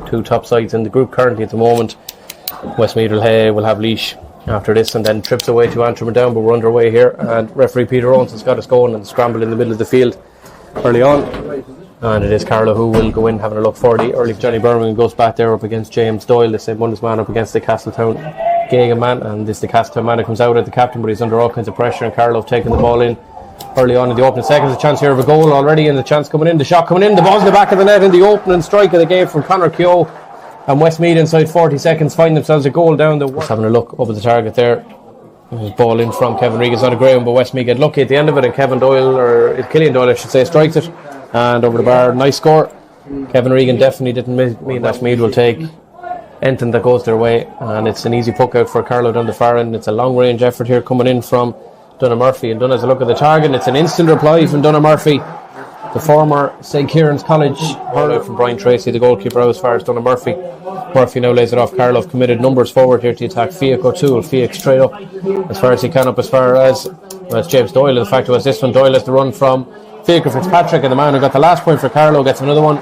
two top sides in the group currently at the moment. Westmeath will have leash after this, and then trips away to Antrim down, but we're underway here, and referee Peter Owens has got us going and scramble in the middle of the field early on, and it is Carlow who will go in having a look for the early. Johnny Birmingham goes back there up against James Doyle, the St Munda's man, up against the Castletown Gagan man, and this the Castletown man who comes out at the captain, but he's under all kinds of pressure, and Carlow taking the ball in early on in the opening seconds. A chance here of a goal already, and the chance coming in, the shot coming in, the ball's in the back of the net in the opening strike of the game from Conor Keogh, and Westmeath inside 40 seconds find themselves a goal down the... Just having a look over the target there. There's a ball in from Kevin Regan's on the ground, but Westmeath get lucky at the end of it, and Killian Doyle I should say, strikes it and over the bar. Nice score. Kevin Regan definitely didn't mean Westmeath will take anything that goes their way, and it's an easy puck out for Carlow down the far end. It's a long range effort here coming in from Donagh Murphy, and Donagh has a look at the target, and it's an instant reply from Donagh Murphy, the former St Kieran's College hurler from Brian Tracy, the goalkeeper out as far as Donagh Murphy. Murphy now lays it off. Carlow have committed numbers forward here to attack. Fiach O'Toole, Fiach straight up as far as he can, up as far as James Doyle. The fact was this one, Doyle has the run from Fiach Fitzpatrick, and the man who got the last point for Carlow gets another one,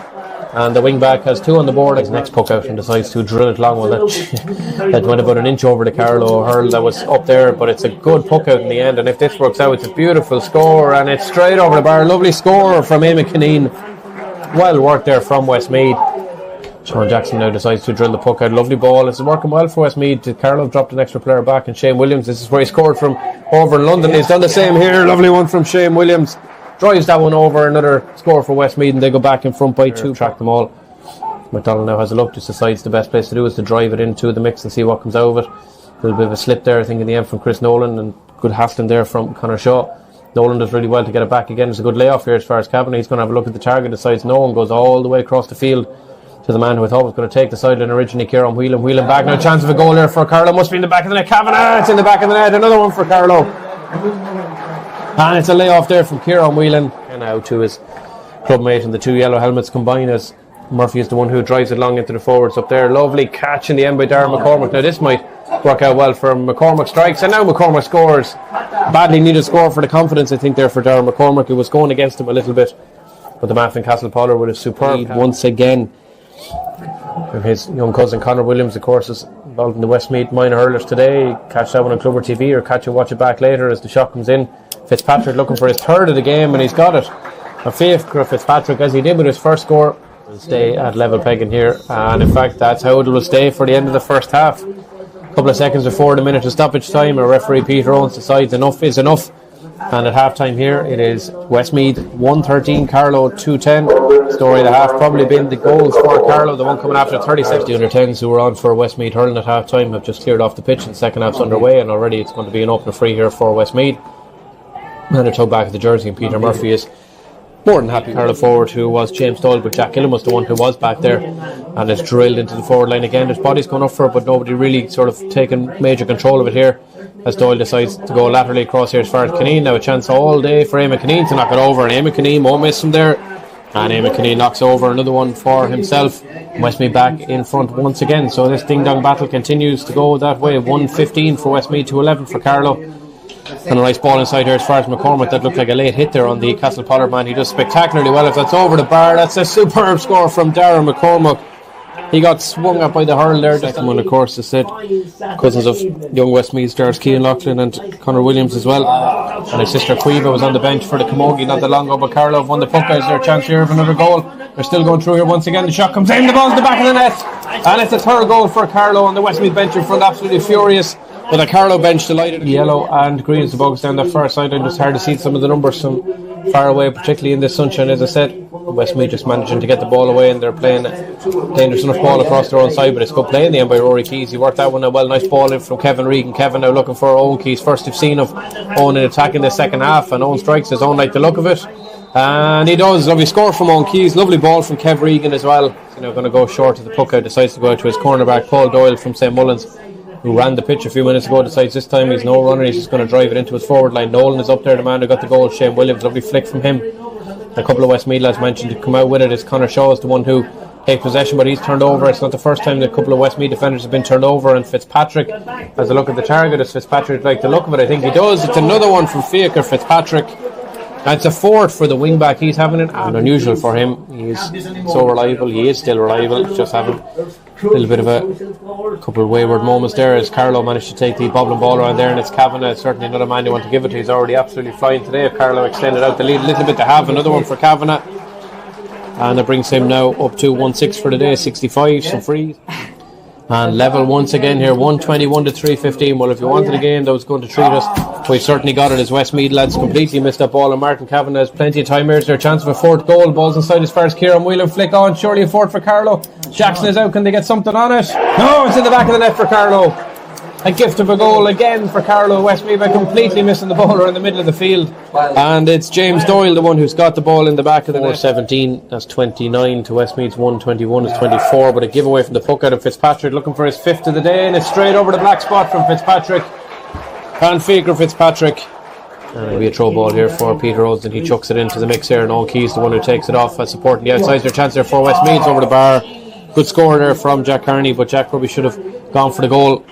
and the wing back has two on the board. His next puck out and decides to drill it long. Well, that went about an inch over the Carlow hurl that was up there, but it's a good puck out in the end, and if this works out, it's a beautiful score, and it's straight over the bar. Lovely score from Eamon Kineen. Well worked there from Westmeath. Sean Jackson now decides to drill the puck out. Lovely ball. It's working well for Westmeath. Carlow dropped an extra player back, and Shane Williams, this is where he scored from over in London. He's done the same here. Lovely one from Shane Williams. Drives that one over. Another score for Westmeath, and they go back in front by two. Track them all. McDonagh now has a look, just decides the best place to do is to drive it into the mix and see what comes out of it. A little bit of a slip there, I think, in the end from Chris Nolan, and good hassling there from Conor Shaw. Nolan does really well to get it back again. It's a good layoff here as far as Kavanagh. He's going to have a look at the target, decides no, and goes all the way across the field to the man who I thought was going to take the sideline originally, Kieran Whelan back. Now a chance of a goal there for Carlow. Must be in the back of the net. Kavanagh, it's in the back of the net. Another one for Carlow. And it's a layoff there from Kieran Whelan. And now to his club mate, and the two yellow helmets combine as Murphy is the one who drives it long into the forwards up there. Lovely catch in the end by Darren McCormack. Now this might work out well for McCormack. Strikes, and now McCormack scores. Badly needed score for the confidence, I think, there for Darren McCormack. It was going against him a little bit, but the man from Castlepoller with a superb once again. His young cousin Conor Williams, of course, is involved in the Westmeath minor hurlers today. Catch that one on Clubber TV, or watch it back later as the shot comes in. Fitzpatrick looking for his third of the game, and he's got it. And Fiach Fitzpatrick, as he did with his first score, will stay at level pegging here, and in fact that's how it will stay for the end of the first half. A couple of seconds before the minute of stoppage time, a referee Peter Owens decides enough is enough, and at half time here it is Westmeath 113, Carlow 210. Story of the half probably been the goals for Carlow, the one coming after 30 seconds. The under 10s who were on for Westmeath hurling at half time have just cleared off the pitch, and the second half's underway, and already it's going to be an opener free here for Westmeath. And a tug back of the jersey, and Peter Murphy is more than happy. Carlow forward, who was James Doyle, but Jack Gillen was the one who was back there, and is drilled into the forward line again. His body's going up for it, but nobody really sort of taking major control of it here as Doyle decides to go laterally across here as far as Kineen. Now a chance all day for Eamon Kineen to knock it over, and Eamon Kineen won't miss him there, and Eamon Kineen knocks over another one for himself. Westmeath back in front once again, so this ding dong battle continues to go that way. 1-15 for Westmeath to 11 for Carlow. And a nice ball inside here as far as McCormack. That looked like a late hit there on the Castle Pollard man. He does spectacularly well. If that's over the bar, that's a superb score from Darren McCormack. He got swung up by the hurl there. Second one, of course, is said cousins of young Westmeath stars Cian Loughlin and Conor Williams as well. And his sister Cueva was on the bench for the Camogie not that long ago, but Carlow have won the puck. Is there a chance here of another goal? They're still going through here once again. The shot comes in, the ball's in the back of the net, and it's a third goal for Carlow, and the Westmeath bench in front absolutely furious. But the Carlow bench delighted. Yellow and green is the bugs down that far sideline. It's hard to see some of the numbers from far away, particularly in this sunshine. As I said, Westmeath just managing to get the ball away, and they're playing dangerous enough ball across their own side, but it's good play in the end by Rory Keys. He worked that one out well. Nice ball in from Kevin Regan. Kevin now looking for Owen Keys. First you've seen of Owen in attack in the second half, and Owen strikes his own like the look of it, and he does. Lovely score from Owen Keys. Lovely ball from Kev Regan as well. He's now going to go short of the puck out, decides to go out to his cornerback Paul Doyle from St Mullins, who ran the pitch a few minutes ago, decides this time he's no runner, he's just going to drive it into his forward line. Nolan is up there, the man who got the goal, Shane Williams. Lovely flick from him. A couple of Westmeath lads mentioned to come out with it. Is Conor Shaw is the one who takes possession, but he's turned over. It's not the first time that a couple of Westmeath defenders have been turned over, and Fitzpatrick has a look at the target. Does Fitzpatrick like the look of it? I think he does. It's another one from Fiach Fitzpatrick, That's a fourth for the wing back. He's having an unusual for him. He's so reliable. He is still reliable. Just having a little bit of a couple of wayward moments there as Carlow managed to take the bobbling ball around there, and it's Kavanagh, certainly another man you want to give it to. He's already absolutely flying today. If Carlow extended out the lead a little bit to have another one for Kavanagh, and it brings him now up to 1-6 for the day, 65, some free. And level once again here, 121 to 315. Well, if you wanted a game that was going to treat us, we certainly got it as Westmeath lads completely missed that ball, and Martin Kavanagh has plenty of time here. Is there a chance of a fourth goal? Ball's inside as far as Kieran Whelan flick on, surely a fourth for Carlow. Jackson is out, can they get something on it? No, it's in the back of the net for Carlow. A gift of a goal again for Carlow. Westmeath by completely missing the ball in the middle of the field, and it's James Doyle, the one who's got the ball in the back of the net. 17, that's 29 to Westmeath's 121 is 24, but a giveaway from the puck out of Fitzpatrick, looking for his fifth of the day, and it's straight over the black spot from Fitzpatrick. Van Figure Fitzpatrick, and it'll be a throw ball here for Peter Rhodes, and he chucks it into the mix here, and Owen Key's the one who takes it off. Supporting the outside, there's a chance there for Westmeath over the bar. Good score there from Jack Carney, but Jack probably should have gone for the goal.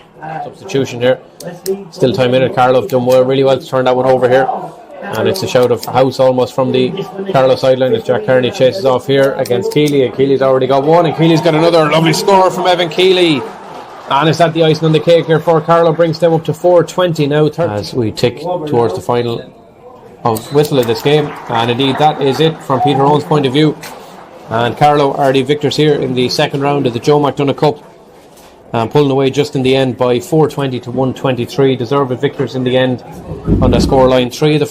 Substitution here. Still time in it. Carlow have done really well to turn that one over here. And it's a shout of house almost from the Carlow sideline as Jack Kearney chases off here against Keeley. And Keeley's already got one, and Keeley's got another lovely score from Evan Keeley. And it's at the icing on the cake here for Carlow. Brings them up to 4-20 now. As we tick towards the final of whistle of this game. And indeed that is it from Peter Owen's point of view. And Carlow are the victors here in the second round of the Joe McDonagh Cup. Pulling away just in the end by 420 to 123. Deserved victors in the end on the scoreline. 3 of the 4